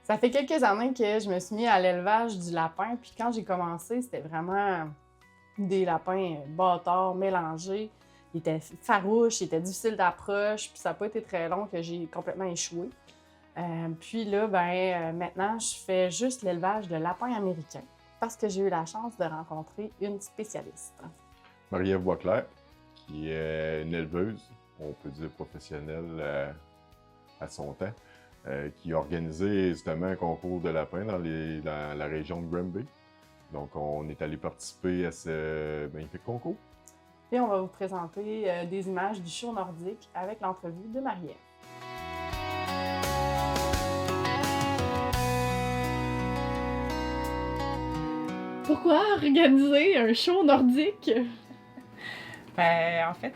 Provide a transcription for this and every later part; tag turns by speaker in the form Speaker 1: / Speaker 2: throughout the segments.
Speaker 1: Ça fait quelques années que je me suis mis à l'élevage du lapin, puis quand j'ai commencé, c'était vraiment des lapins bâtards, mélangés. Ils étaient farouches, ils étaient difficiles d'approche, puis ça n'a pas été très long que j'ai complètement échoué. Puis là, maintenant, je fais juste l'élevage de lapins américains parce que j'ai eu la chance de rencontrer une spécialiste.
Speaker 2: Marie-Ève Boisclair, qui est une éleveuse, on peut dire professionnelle à son temps, qui a organisé justement un concours de lapins dans la région de Granby. Donc, on est allé participer à ce magnifique concours.
Speaker 1: Puis on va vous présenter des images du show nordique avec l'entrevue de Marie-Ève. Pourquoi organiser un show nordique?
Speaker 3: En fait,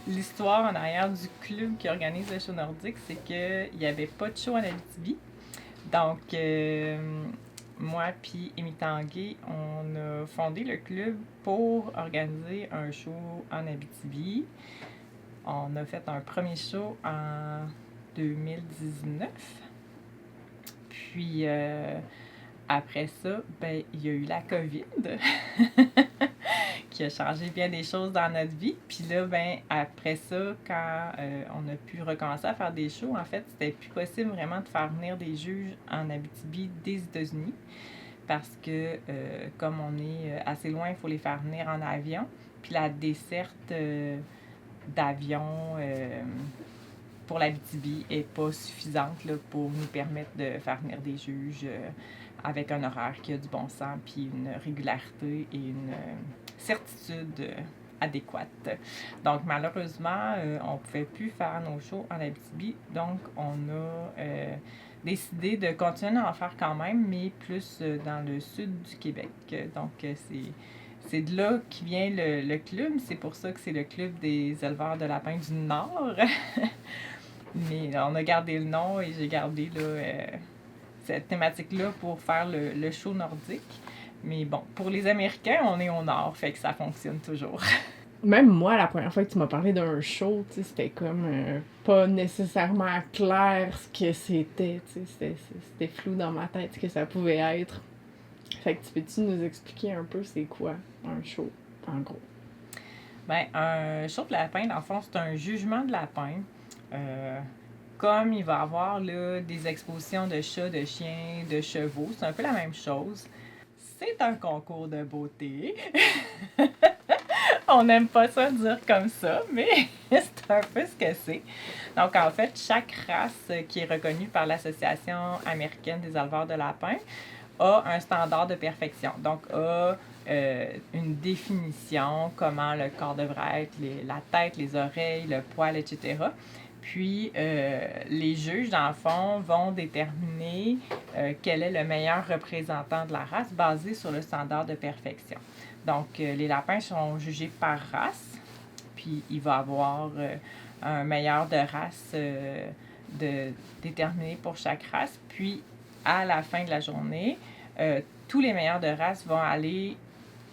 Speaker 3: l'histoire en arrière du club qui organise le show nordique, c'est qu'il n'y avait pas de show en Abitibi. Donc, moi puis Amy Tanguay, on a fondé le club pour organiser un show en Abitibi. On a fait un premier show en 2019. Puis, après ça, il y a eu la COVID qui a changé bien des choses dans notre vie. Puis là, après ça, quand on a pu recommencer à faire des shows, en fait, c'était plus possible vraiment de faire venir des juges en Abitibi des États-Unis parce que, comme on est assez loin, il faut les faire venir en avion. Puis la desserte d'avion pour l'Abitibi n'est pas suffisante là, pour nous permettre de faire venir des juges avec un horaire qui a du bon sens, puis une régularité et une certitude adéquate. Donc, malheureusement, on ne pouvait plus faire nos shows en Abitibi. Donc, on a décidé de continuer à en faire quand même, mais plus dans le sud du Québec. Donc, c'est de là qui vient le club. C'est pour ça que c'est le club des éleveurs de lapins du Nord. Mais on a gardé le nom et j'ai gardé cette thématique-là pour faire le show nordique. Mais bon, pour les Américains, on est au Nord, fait que ça fonctionne toujours.
Speaker 1: Même moi, la première fois que tu m'as parlé d'un show, c'était comme pas nécessairement clair ce que c'était. C'était flou dans ma tête ce que ça pouvait être. Fait que peux-tu nous expliquer un peu c'est quoi un show, en gros?
Speaker 3: Un show de lapin, dans le fond, c'est un jugement de lapin. Comme il va y avoir là, des expositions de chats, de chiens, de chevaux, c'est un peu la même chose. C'est un concours de beauté. On n'aime pas ça dire comme ça, mais c'est un peu ce que c'est. Donc, en fait, chaque race qui est reconnue par l'Association américaine des éleveurs de lapins a un standard de perfection. Donc, a une définition, comment le corps devrait être, la tête, les oreilles, le poil, etc. Puis, les juges, dans le fond, vont déterminer quel est le meilleur représentant de la race basé sur le standard de perfection. Donc, les lapins sont jugés par race, puis il va y avoir un meilleur de race déterminé pour chaque race. Puis, à la fin de la journée, tous les meilleurs de race vont aller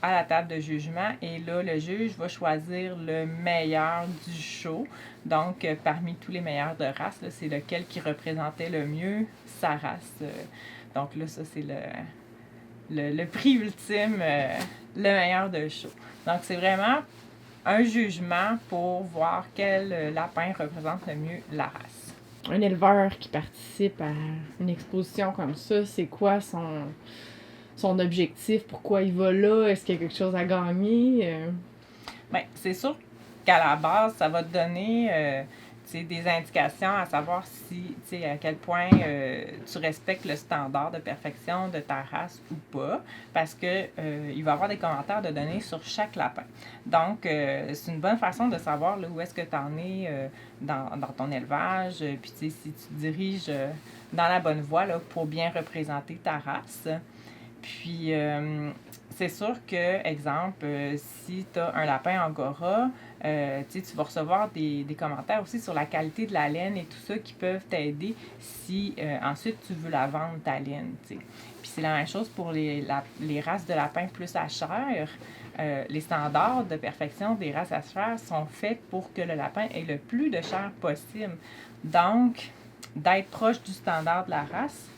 Speaker 3: à la table de jugement et là, le juge va choisir le meilleur du show. Donc, parmi tous les meilleurs de race, là, c'est lequel qui représentait le mieux sa race. Donc là, ça, c'est le prix ultime, le meilleur de show. Donc, c'est vraiment un jugement pour voir quel lapin représente le mieux la race.
Speaker 1: Un éleveur qui participe à une exposition comme ça, c'est quoi son objectif? Pourquoi il va là? Est-ce qu'il y a quelque chose à gagner?
Speaker 3: C'est sûr qu'à la base, ça va te donner des indications à savoir à quel point tu respectes le standard de perfection de ta race ou pas, parce que il va y avoir des commentaires de données sur chaque lapin. Donc, c'est une bonne façon de savoir là, où est-ce que tu en es dans ton élevage, puis si tu te diriges dans la bonne voie là, pour bien représenter ta race. Puis, c'est sûr que, exemple, si tu as un lapin angora, tu vas recevoir des commentaires aussi sur la qualité de la laine et tout ça qui peuvent t'aider si ensuite tu veux la vendre, ta laine. T'sais. Puis c'est la même chose pour les races de lapins plus à chair. Les standards de perfection des races à chair sont faits pour que le lapin ait le plus de chair possible. Donc, d'être proche du standard de la race,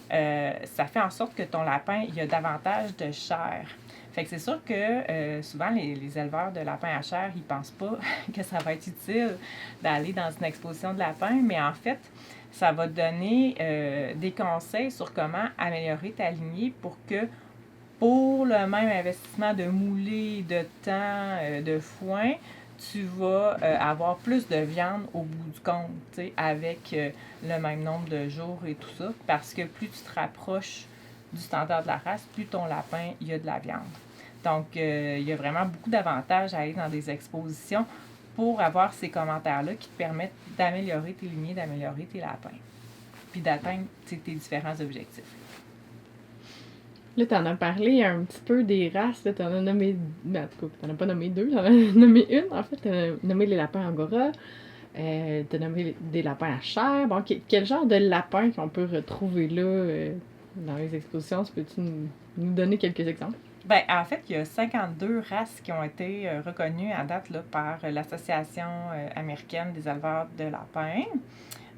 Speaker 3: ça fait en sorte que ton lapin, il a davantage de chair. Fait que c'est sûr que souvent, les éleveurs de lapins à chair, ils pensent pas que ça va être utile d'aller dans une exposition de lapins, mais en fait, ça va te donner des conseils sur comment améliorer ta lignée pour que, pour le même investissement de moulée, de temps, de foin, tu vas avoir plus de viande au bout du compte, avec le même nombre de jours et tout ça, parce que plus tu te rapproches du standard de la race, plus ton lapin, il y a de la viande. Donc, il y a vraiment beaucoup d'avantages à aller dans des expositions pour avoir ces commentaires-là qui te permettent d'améliorer tes lignées, d'améliorer tes lapins, puis d'atteindre tes différents objectifs.
Speaker 4: Là, tu en as parlé un petit peu des races. Tu en as nommé, en tout cas, tu n'en as pas nommé 2, tu en as nommé une. En fait, tu as nommé les lapins angora, tu as nommé des lapins à chair. Bon, quel genre de lapin qu'on peut retrouver là dans les expositions? Peux-tu nous donner quelques exemples?
Speaker 3: Bien, en fait, il y a 52 races qui ont été reconnues à date là, par l'Association américaine des éleveurs de lapins.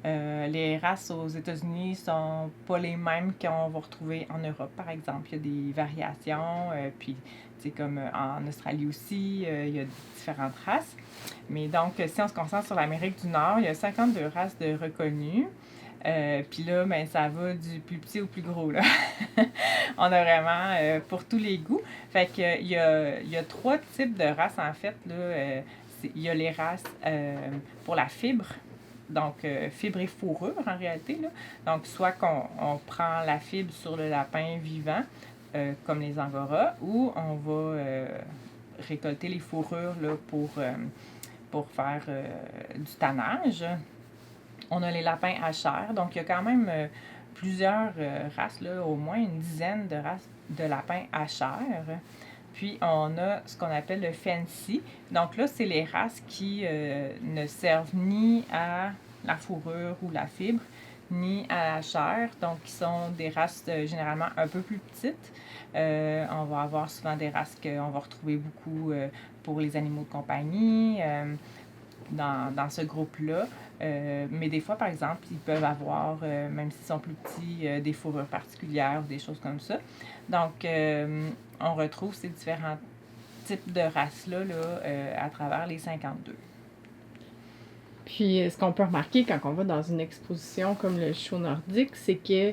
Speaker 3: Les races aux États-Unis sont pas les mêmes qu'on va retrouver en Europe, par exemple. Il y a des variations, puis comme en Australie aussi, il y a différentes races. Mais donc, si on se concentre sur l'Amérique du Nord, il y a 52 races de reconnues. Puis là, ben, ça va du plus petit au plus gros, là. On a vraiment pour tous les goûts. Fait que il y a 3 types de races, en fait, là. Il y a les races pour la fibre. Donc, fibre et fourrure, en réalité, là. Donc, soit qu'on prend la fibre sur le lapin vivant, comme les angoras, ou on va récolter les fourrures là, pour faire du tannage. On a les lapins à chair. Donc, il y a quand même plusieurs races, là, au moins une dizaine de races de lapins à chair. Puis, on a ce qu'on appelle le fancy. Donc là, c'est les races qui ne servent ni à la fourrure ou la fibre, ni à la chair. Donc, qui sont des races généralement un peu plus petites. On va avoir souvent des races qu'on va retrouver beaucoup pour les animaux de compagnie, dans ce groupe-là. Mais des fois, par exemple, ils peuvent avoir, même s'ils sont plus petits, des fourrures particulières ou des choses comme ça. Donc, on retrouve ces différents types de races-là là, à travers les 52.
Speaker 4: Puis, ce qu'on peut remarquer quand on va dans une exposition comme le show nordique, c'est que,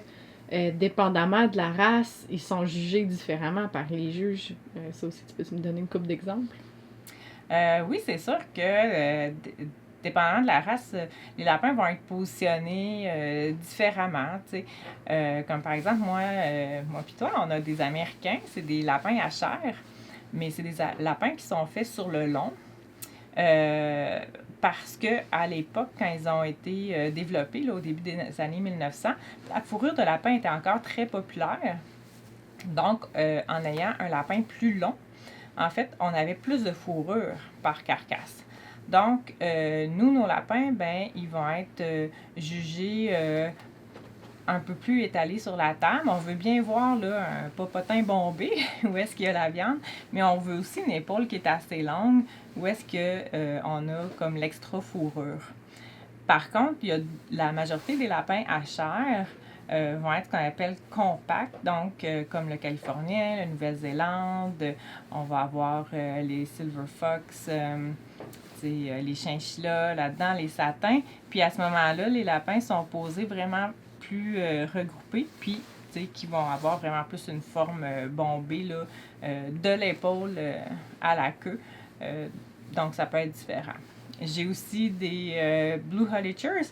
Speaker 4: dépendamment de la race, ils sont jugés différemment par les juges. Ça aussi, tu peux me donner une couple d'exemples?
Speaker 3: Oui, c'est sûr que, dépendamment de la race, les lapins vont être positionnés différemment. Comme par exemple, moi puis toi, on a des Américains, c'est des lapins à chair, mais c'est des lapins qui sont faits sur le long. Parce que à l'époque, quand ils ont été développés, là, au début des années 1900, la fourrure de lapin était encore très populaire. Donc, en ayant un lapin plus long, en fait, on avait plus de fourrure par carcasse. Donc, nous, nos lapins, ben, ils vont être jugés un peu plus étalés sur la table. On veut bien voir là, un popotin bombé, où est-ce qu'il y a la viande, mais on veut aussi une épaule qui est assez longue, où est-ce qu'on a comme l'extra fourrure. Par contre, il y a la majorité des lapins à chair vont être ce qu'on appelle compacts, donc comme le Californien, la Nouvelle-Zélande, on va avoir les Silver Fox, les chinchillas là-dedans, les satins. Puis à ce moment-là, les lapins sont posés vraiment plus regroupés, puis qui vont avoir vraiment plus une forme bombée là, de l'épaule à la queue. Donc ça peut être différent. J'ai aussi des Blue Hollichers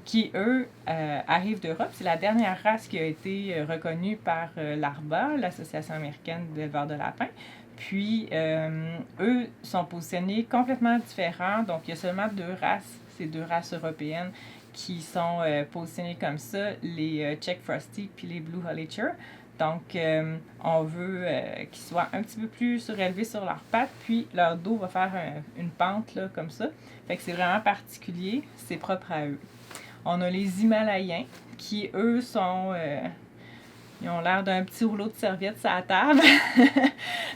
Speaker 3: qui, eux, arrivent d'Europe. C'est la dernière race qui a été reconnue par l'ARBA, l'Association américaine d'éleveurs de lapins. Puis, eux sont positionnés complètement différents. Donc, il y a seulement 2 races, ces 2 races européennes, qui sont positionnées comme ça, les Czech Frosty puis les Blue Hollicher. Donc, on veut qu'ils soient un petit peu plus surélevés sur leurs pattes, puis leur dos va faire une pente, là, comme ça. Fait que c'est vraiment particulier, c'est propre à eux. On a les Himalayens, qui, eux, sont Ils ont l'air d'un petit rouleau de serviettes sur la table.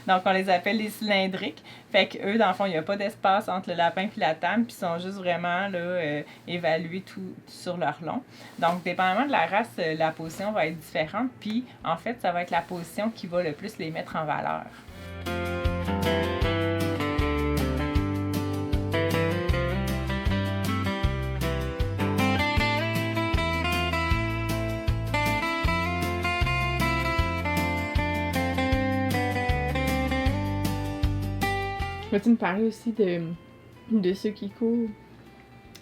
Speaker 3: Donc, on les appelle les cylindriques. Fait qu'eux, dans le fond, il n'y a pas d'espace entre le lapin et la table, puis ils sont juste vraiment là, évalués tout sur leur long. Donc, dépendamment de la race, la position va être différente, puis en fait, ça va être la position qui va le plus les mettre en valeur.
Speaker 4: Peux-tu me parler aussi de ceux qui courent?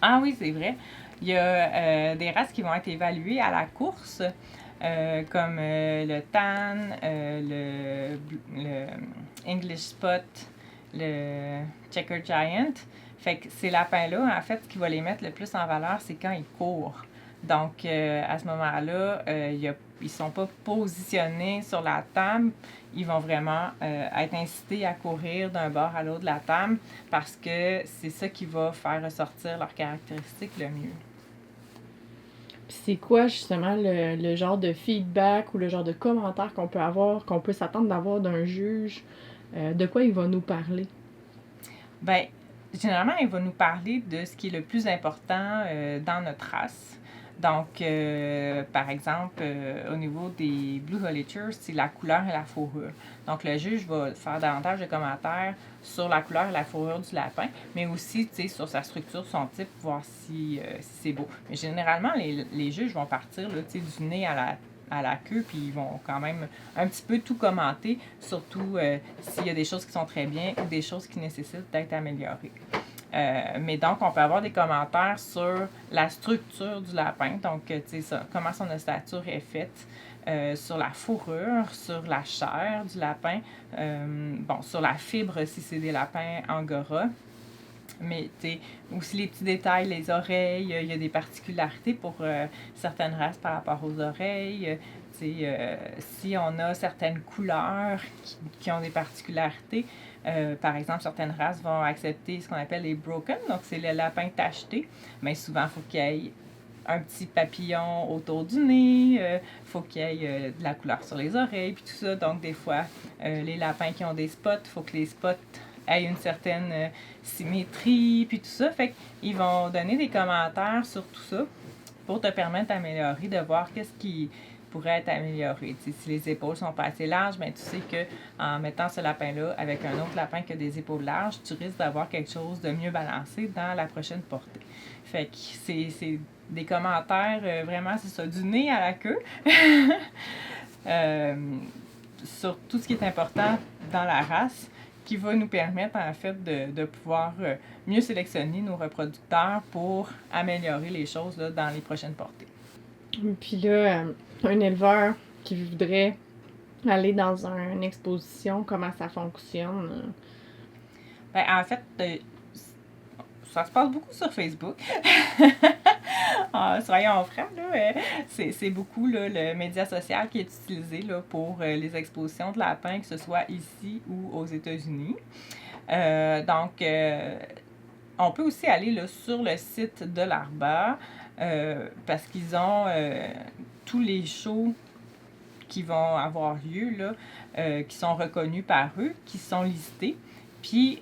Speaker 3: Ah oui, c'est vrai. Il y a des races qui vont être évaluées à la course, comme le Tan, le English Spot, le Checker Giant. Fait que ces lapins-là, en fait, ce qui va les mettre le plus en valeur, c'est quand ils courent. Donc, à ce moment-là, ils ne sont pas positionnés sur la table. Ils vont vraiment être incités à courir d'un bord à l'autre de la table parce que c'est ça qui va faire ressortir leurs caractéristiques le mieux.
Speaker 4: Puis c'est quoi justement le genre de feedback ou le genre de commentaire qu'on peut avoir, qu'on peut s'attendre d'avoir d'un juge? De quoi il va nous parler?
Speaker 3: Bien, généralement, il va nous parler de ce qui est le plus important dans notre race. Donc, par exemple, au niveau des Blue Hollichers, c'est la couleur et la fourrure. Donc, le juge va faire davantage de commentaires sur la couleur et la fourrure du lapin, mais aussi sur sa structure, son type, voir si c'est beau. Mais généralement, les juges vont partir là, du nez à la queue, puis ils vont quand même un petit peu tout commenter, surtout s'il y a des choses qui sont très bien ou des choses qui nécessitent d'être améliorées. Mais donc, on peut avoir des commentaires sur la structure du lapin, donc comment son ossature est faite, sur la fourrure, sur la chair du lapin, sur la fibre si c'est des lapins angora. Mais aussi les petits détails, les oreilles, il y a des particularités pour certaines races par rapport aux oreilles. Si on a certaines couleurs qui ont des particularités, par exemple, certaines races vont accepter ce qu'on appelle les broken, donc c'est le lapin tacheté, mais souvent, il faut qu'il y ait un petit papillon autour du nez, faut qu'il y ait de la couleur sur les oreilles, puis tout ça. Donc, des fois, les lapins qui ont des spots, il faut que les spots aient une certaine symétrie, puis tout ça. Fait qu'ils vont donner des commentaires sur tout ça pour te permettre d'améliorer, de voir qu'est-ce qui pourrait être amélioré. T'sais, si les épaules sont pas assez larges, ben tu sais qu'en mettant ce lapin-là avec un autre lapin qui a des épaules larges, tu risques d'avoir quelque chose de mieux balancé dans la prochaine portée. Fait que c'est des commentaires vraiment, c'est ça, du nez à la queue. Sur tout ce qui est important dans la race, qui va nous permettre en fait de pouvoir mieux sélectionner nos reproducteurs pour améliorer les choses là, dans les prochaines portées.
Speaker 4: Puis là, un éleveur qui voudrait aller dans une exposition, comment ça fonctionne?
Speaker 3: Ben, en fait, ça se passe beaucoup sur Facebook. Soyons francs, là, c'est beaucoup là, le média social qui est utilisé là, pour les expositions de lapins, que ce soit ici ou aux États-Unis. Donc, on peut aussi aller là, sur le site de l'ARBA parce qu'ils ont tous les shows qui vont avoir lieu, là, qui sont reconnus par eux, qui sont listés. Puis,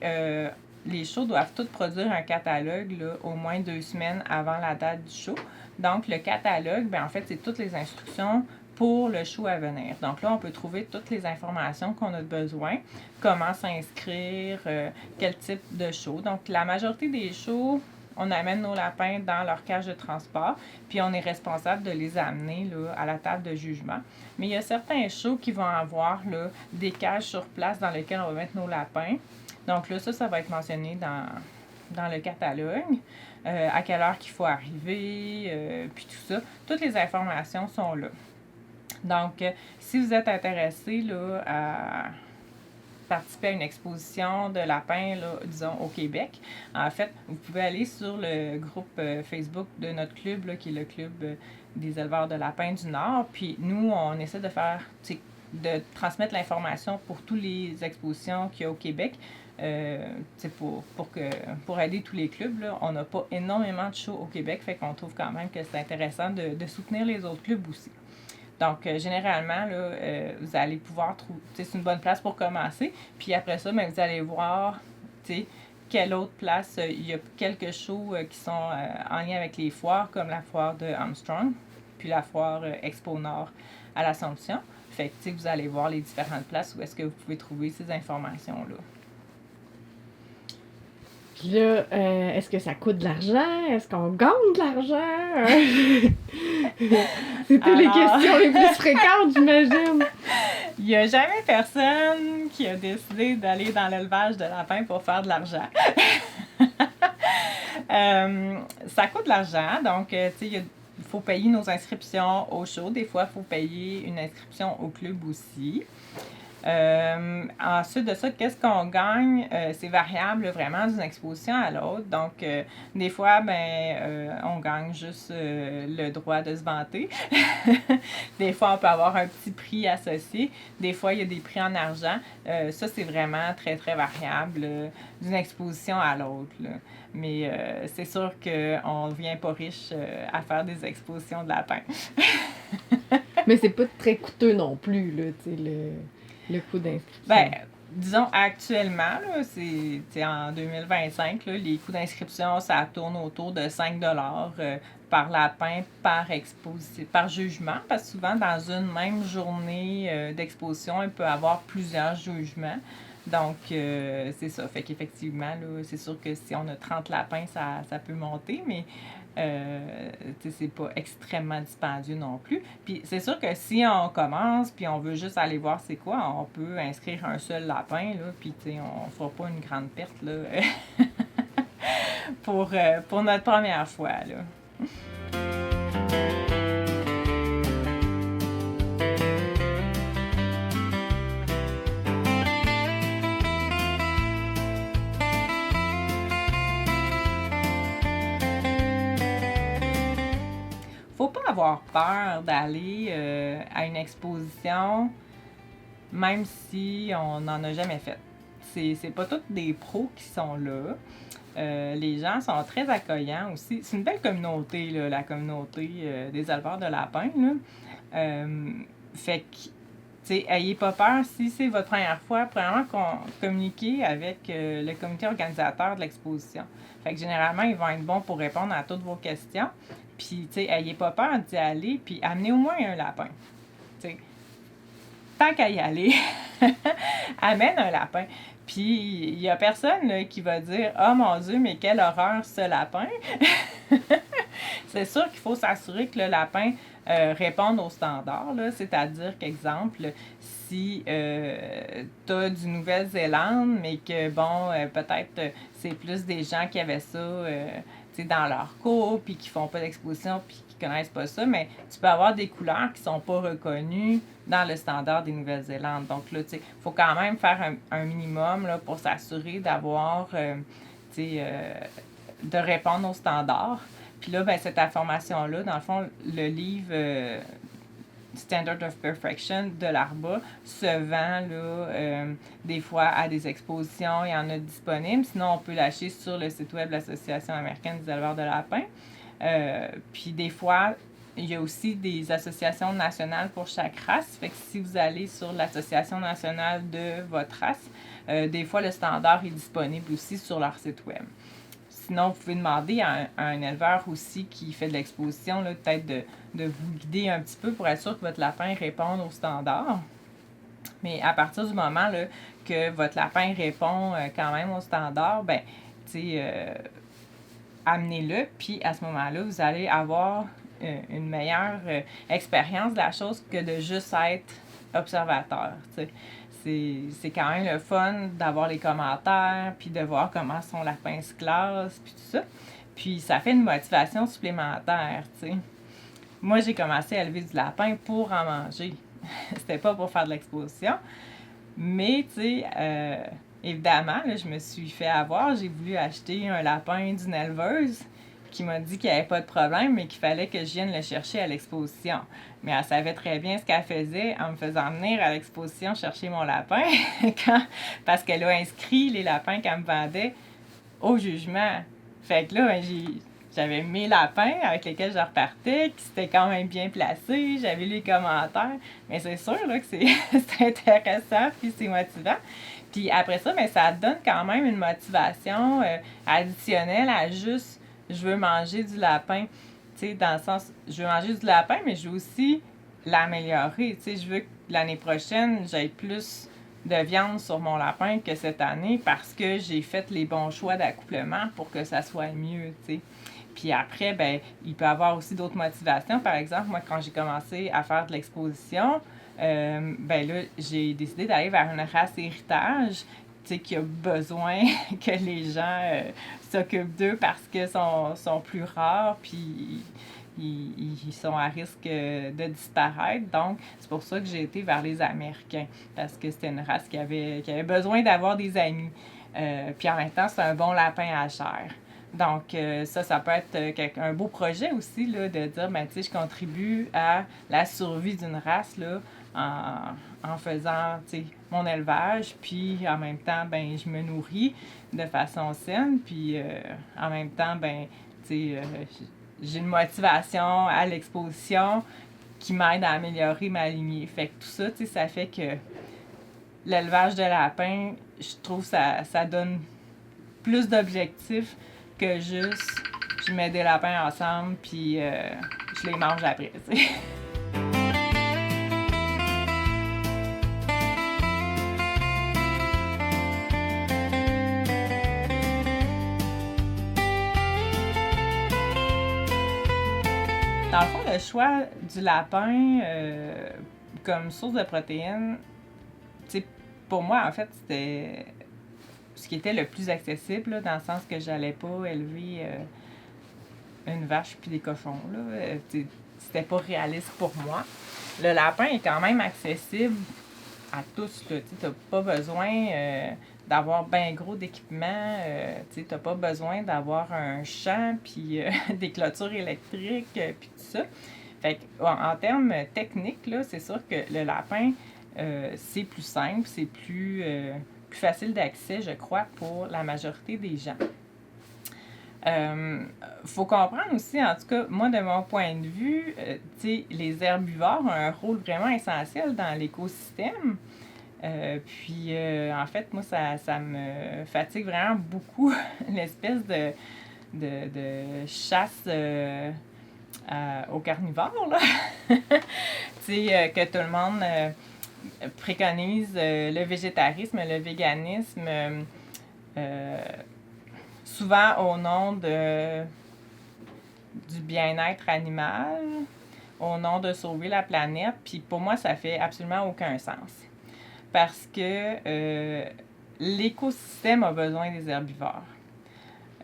Speaker 3: les shows doivent tous produire un catalogue là, au moins 2 semaines avant la date du show. Donc, le catalogue, ben, en fait, c'est toutes les instructions pour le show à venir. Donc là, on peut trouver toutes les informations qu'on a besoin, comment s'inscrire, quel type de show. Donc, la majorité des shows, on amène nos lapins dans leur cage de transport, puis on est responsable de les amener là, à la table de jugement. Mais il y a certains shows qui vont avoir là, des cages sur place dans lesquelles on va mettre nos lapins. Donc là, ça va être mentionné dans le catalogue, à quelle heure qu'il faut arriver, puis tout ça. Toutes les informations sont là. Donc, si vous êtes intéressé là, à participer à une exposition de lapins, là, disons, au Québec, en fait, vous pouvez aller sur le groupe Facebook de notre club, là, qui est le club des éleveurs de lapins du Nord. Puis nous, on essaie de transmettre l'information pour toutes les expositions qu'il y a au Québec. Pour aider tous les clubs, là, on n'a pas énormément de shows au Québec, fait qu'on trouve quand même que c'est intéressant de soutenir les autres clubs aussi. Donc, généralement, là, vous allez pouvoir trouver, c'est une bonne place pour commencer. Puis après ça, vous allez voir, quelle autre place. Il y a quelques shows qui sont en lien avec les foires, comme la foire de Armstrong, puis la foire Expo Nord à l'Assomption. Fait que, vous allez voir les différentes places où est-ce que vous pouvez trouver ces informations-là.
Speaker 4: Puis là, est-ce que ça coûte de l'argent? Est-ce qu'on gagne de l'argent? C'est toutes les questions les plus fréquentes, j'imagine.
Speaker 3: Il n'y a jamais personne qui a décidé d'aller dans l'élevage de lapins pour faire de l'argent. Ça coûte de l'argent, donc, il faut payer nos inscriptions au show. Des fois, il faut payer une inscription au club aussi. Ensuite de ça, qu'est-ce qu'on gagne? C'est variable vraiment d'une exposition à l'autre. Donc, des fois, on gagne juste le droit de se vanter. Des fois, on peut avoir un petit prix associé. Des fois, il y a des prix en argent. Ça, c'est vraiment très, très variable d'une exposition à l'autre. Mais c'est sûr qu'on ne vient pas riche à faire des expositions de lapins.
Speaker 4: Mais c'est pas très coûteux non plus, là, tu sais, le coût d'inscription.
Speaker 3: Disons, actuellement, là, c'est en 2025, là, les coûts d'inscription, ça tourne autour de 5 par lapin, par jugement, parce que souvent, dans une même journée d'exposition, il peut y avoir plusieurs jugements. Donc, c'est ça. Fait qu'effectivement, là, c'est sûr que si on a 30 lapins, ça peut monter, mais c'est pas extrêmement dispendieux non plus. Puis c'est sûr que si on commence puis on veut juste aller voir c'est quoi, on peut inscrire un seul lapin, là, puis on fera pas une grande perte là, pour notre première fois. Là. Faut pas avoir peur d'aller à une exposition, même si on n'en a jamais fait. C'est pas tous des pros qui sont là. Les gens sont très accueillants aussi. C'est une belle communauté, là, la communauté des éleveurs de lapins. Là. Fait que, ayez pas peur si c'est votre première fois. Premièrement, communiquez avec le comité organisateur de l'exposition. Fait que généralement, ils vont être bons pour répondre à toutes vos questions. Puis, ayez pas peur d'y aller, puis amenez au moins un lapin. Tant qu'à y aller, amène un lapin. Puis, il y a personne là, qui va dire « Oh mon Dieu, mais quelle horreur ce lapin! » C'est sûr qu'il faut s'assurer que le lapin réponde aux standards. Là. C'est-à-dire qu'exemple, si tu as du Nouvelle-Zélande, mais que, peut-être c'est plus des gens qui avaient ça dans leur cours, puis qui font pas d'exposition, puis qui connaissent pas ça, mais tu peux avoir des couleurs qui sont pas reconnues dans le standard des Nouvelle-Zélande. Donc là, il faut quand même faire un minimum là, pour s'assurer d'avoir, de répondre aux standards. Puis là, cette information-là, dans le fond, le livre Standard of Perfection de l'ARBA se vend là, des fois à des expositions, il y en a disponible. Sinon, on peut l'acheter sur le site web de l'Association américaine des éleveurs de lapins. Puis des fois, il y a aussi des associations nationales pour chaque race. Fait que si vous allez sur l'association nationale de votre race, des fois, le standard est disponible aussi sur leur site web. Sinon, vous pouvez demander à un éleveur aussi qui fait de l'exposition, là, peut-être de vous guider un petit peu pour être sûr que votre lapin réponde aux standards. Mais à partir du moment là, que votre lapin répond quand même aux standards, amenez-le, puis à ce moment-là, vous allez avoir une meilleure expérience de la chose que de juste être observateur. T'sais. C'est quand même le fun d'avoir les commentaires, puis de voir comment son lapin se classe, puis tout ça. Puis ça fait une motivation supplémentaire, tu sais. Moi, j'ai commencé à élever du lapin pour en manger. C'était pas pour faire de l'exposition. Mais, tu sais, évidemment, là, je me suis fait avoir. J'ai voulu acheter un lapin d'une éleveuse qui m'a dit qu'il n'y avait pas de problème, mais qu'il fallait que je vienne le chercher à l'exposition. Mais elle savait très bien ce qu'elle faisait en me faisant venir à l'exposition chercher mon lapin, parce qu'elle a inscrit les lapins qu'elle me vendait au jugement. Fait que là, j'avais mes lapins avec lesquels je repartais, qui s'étaient quand même bien placés, j'avais les commentaires. Mais c'est sûr là, que c'est intéressant, puis c'est motivant. Puis après ça, mais ça donne quand même une motivation additionnelle à juste je veux manger du lapin. Tu sais, dans le sens, je veux manger du lapin, mais je veux aussi l'améliorer. Tu sais, je veux que l'année prochaine, j'aie plus de viande sur mon lapin que cette année parce que j'ai fait les bons choix d'accouplement pour que ça soit mieux, tu sais. Puis après, ben, il peut y avoir aussi d'autres motivations. Par exemple, moi, quand j'ai commencé à faire de l'exposition, ben là, j'ai décidé d'aller vers une race héritage, tu sais, qui a besoin que les gens s'occupent d'eux parce qu'ils sont plus rares, puis ils sont à risque de disparaître. Donc, c'est pour ça que j'ai été vers les Américains, parce que c'était une race qui avait besoin d'avoir des amis. Puis en même temps, c'est un bon lapin à chair. Donc, ça peut être un beau projet aussi, là, de dire, ben, tu sais, je contribue à la survie d'une race, là, en faisant, tu sais, mon élevage, puis en même temps, ben, je me nourris de façon saine, puis en même temps, ben, tu sais, j'ai une motivation à l'exposition qui m'aide à améliorer ma lignée. Fait que tout ça, tu sais, ça fait que l'élevage de lapins, je trouve ça donne plus d'objectifs que juste je mets des lapins ensemble puis je les mange après, tu sais. Dans le fond, le choix du lapin comme source de protéines, tu sais, pour moi, en fait, c'était ce qui était le plus accessible, là, dans le sens que j'allais pas élever une vache puis des cochons, là. C'était pas réaliste pour moi. Le lapin est quand même accessible à tous, là. Tu n'as pas besoin d'avoir bien gros d'équipement. Tu n'as pas besoin d'avoir un champ puis des clôtures électriques puis tout ça. Fait que, en termes techniques, là, c'est sûr que le lapin, c'est plus simple, c'est plus facile d'accès, je crois, pour la majorité des gens. Faut comprendre aussi, en tout cas, moi, de mon point de vue, les herbivores ont un rôle vraiment essentiel dans l'écosystème. Puis, en fait, moi, ça me fatigue vraiment beaucoup l'espèce de chasse aux carnivores, là. Que tout le monde préconise le végétarisme, le véganisme, souvent au nom du bien-être animal, au nom de sauver la planète. Puis pour moi, ça fait absolument aucun sens. Parce que l'écosystème a besoin des herbivores.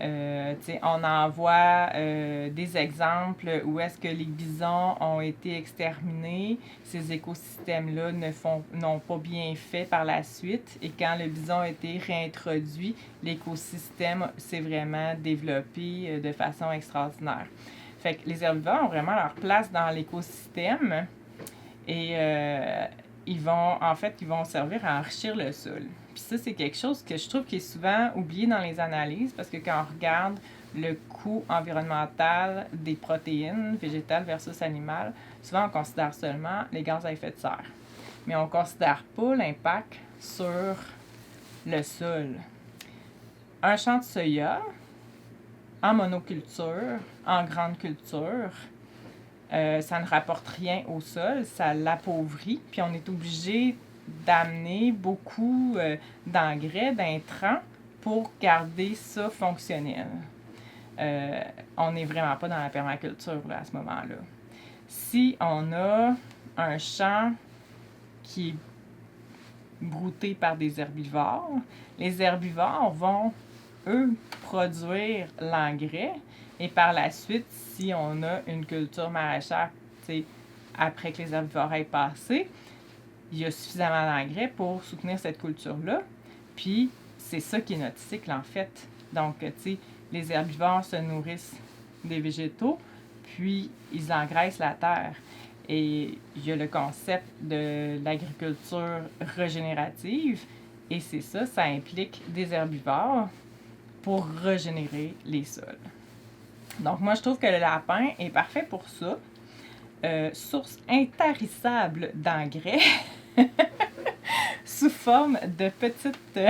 Speaker 3: On en voit des exemples où est-ce que les bisons ont été exterminés, ces écosystèmes-là n'ont pas bien fait par la suite, et quand le bison a été réintroduit, l'écosystème s'est vraiment développé de façon extraordinaire. Fait que les herbivores ont vraiment leur place dans l'écosystème et ils vont servir à enrichir le sol. Puis ça, c'est quelque chose que je trouve qui est souvent oublié dans les analyses parce que quand on regarde le coût environnemental des protéines végétales versus animales, souvent on considère seulement les gaz à effet de serre. Mais on ne considère pas l'impact sur le sol. Un champ de soya, en monoculture, en grande culture, ça ne rapporte rien au sol, ça l'appauvrit, puis on est obligé d'amener beaucoup d'engrais, d'intrants pour garder ça fonctionnel. On n'est vraiment pas dans la permaculture là, à ce moment-là. Si on a un champ qui est brouté par des herbivores, les herbivores vont, eux, produire l'engrais et par la suite, si on a une culture maraîchère, après que les herbivores aient passé, il y a suffisamment d'engrais pour soutenir cette culture-là. Puis, c'est ça qui est notre cycle, en fait. Donc, les herbivores se nourrissent des végétaux, puis ils engraissent la terre. Et il y a le concept de l'agriculture régénérative, et c'est ça, ça implique des herbivores pour régénérer les sols. Donc, moi, je trouve que le lapin est parfait pour ça. Source intarissable d'engrais sous forme de petites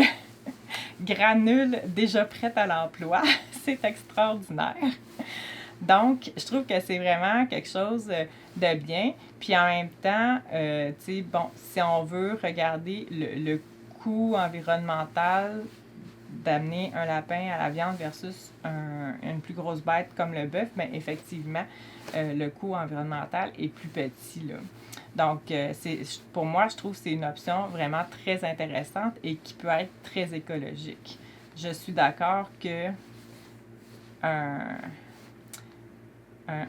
Speaker 3: granules déjà prêtes à l'emploi. C'est extraordinaire. Donc, je trouve que c'est vraiment quelque chose de bien. Puis en même temps, tu sais, bon, si on veut regarder le coût environnemental d'amener un lapin à la viande versus une plus grosse bête comme le bœuf, bien effectivement, le coût environnemental est plus petit, là. Donc, pour moi, je trouve que c'est une option vraiment très intéressante et qui peut être très écologique. Je suis d'accord que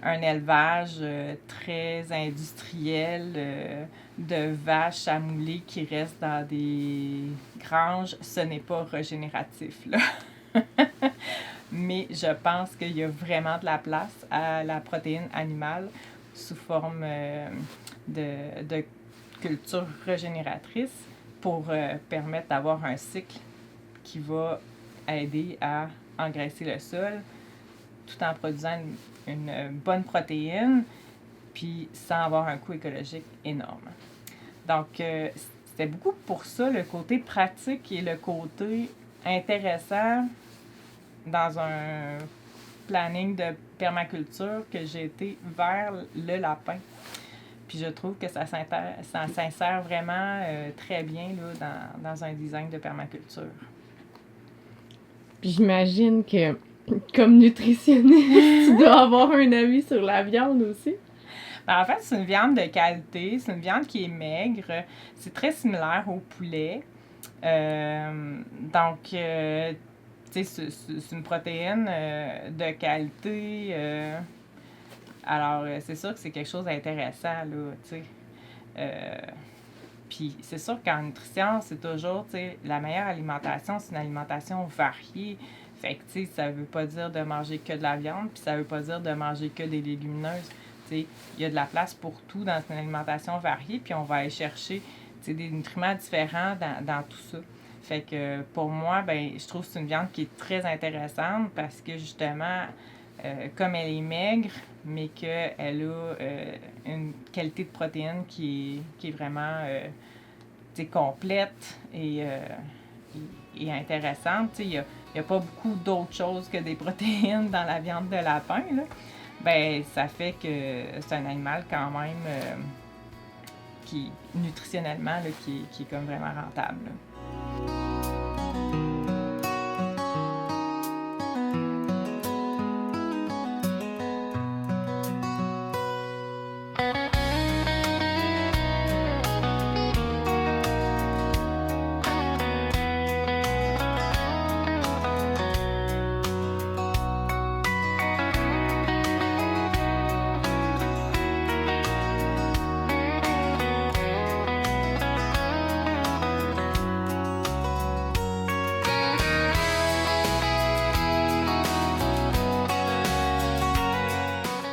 Speaker 3: un élevage très industriel de vaches à mouler qui restent dans des granges, ce n'est pas régénératif, là. Mais je pense qu'il y a vraiment de la place à la protéine animale sous forme de culture régénératrice pour permettre d'avoir un cycle qui va aider à engraisser le sol tout en produisant une bonne protéine, puis sans avoir un coût écologique énorme. Donc, c'était beaucoup pour ça, le côté pratique et le côté intéressant dans un planning de permaculture que j'ai été vers le lapin. Puis je trouve que ça s'insère vraiment très bien là, dans un design de permaculture.
Speaker 4: Puis j'imagine que, comme nutritionniste, tu dois avoir un avis sur la viande aussi.
Speaker 3: Ben, en fait, c'est une viande de qualité, c'est une viande qui est maigre, c'est très similaire au poulet. Donc, tu sais, c'est une protéine de qualité. Alors, c'est sûr que c'est quelque chose d'intéressant, là, tu sais. Puis, c'est sûr qu'en nutrition, c'est toujours, tu sais, la meilleure alimentation, c'est une alimentation variée. Fait que, tu sais, ça veut pas dire de manger que de la viande, puis ça veut pas dire de manger que des légumineuses. Tu sais, il y a de la place pour tout dans une alimentation variée, puis on va aller chercher, tu sais, des nutriments différents dans tout ça. Fait que, pour moi, ben je trouve que c'est une viande qui est très intéressante parce que, justement, comme elle est maigre, mais qu'elle a une qualité de protéine qui est vraiment complète et intéressante. Il n'y a pas beaucoup d'autres choses que des protéines dans la viande de lapin, là. Ben, ça fait que c'est un animal quand même qui, nutritionnellement, là, qui est comme vraiment rentable, là.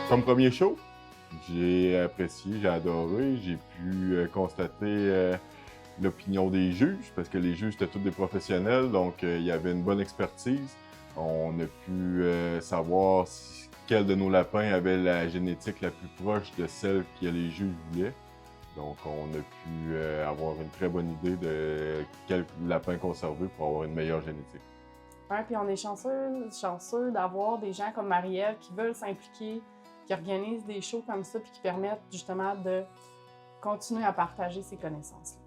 Speaker 2: Comme premier show, j'ai apprécié, j'ai adoré. J'ai pu constater l'opinion des juges, parce que les juges étaient tous des professionnels, donc il y avait une bonne expertise. On a pu savoir quel de nos lapins avait la génétique la plus proche de celle que les juges voulaient. Donc on a pu avoir une très bonne idée de quel lapin conserver pour avoir une meilleure génétique.
Speaker 1: Ouais, puis on est chanceux d'avoir des gens comme Marie-Ève qui veulent s'impliquer, qui organisent des shows comme ça, puis qui permettent justement de continuer à partager ces connaissances-là.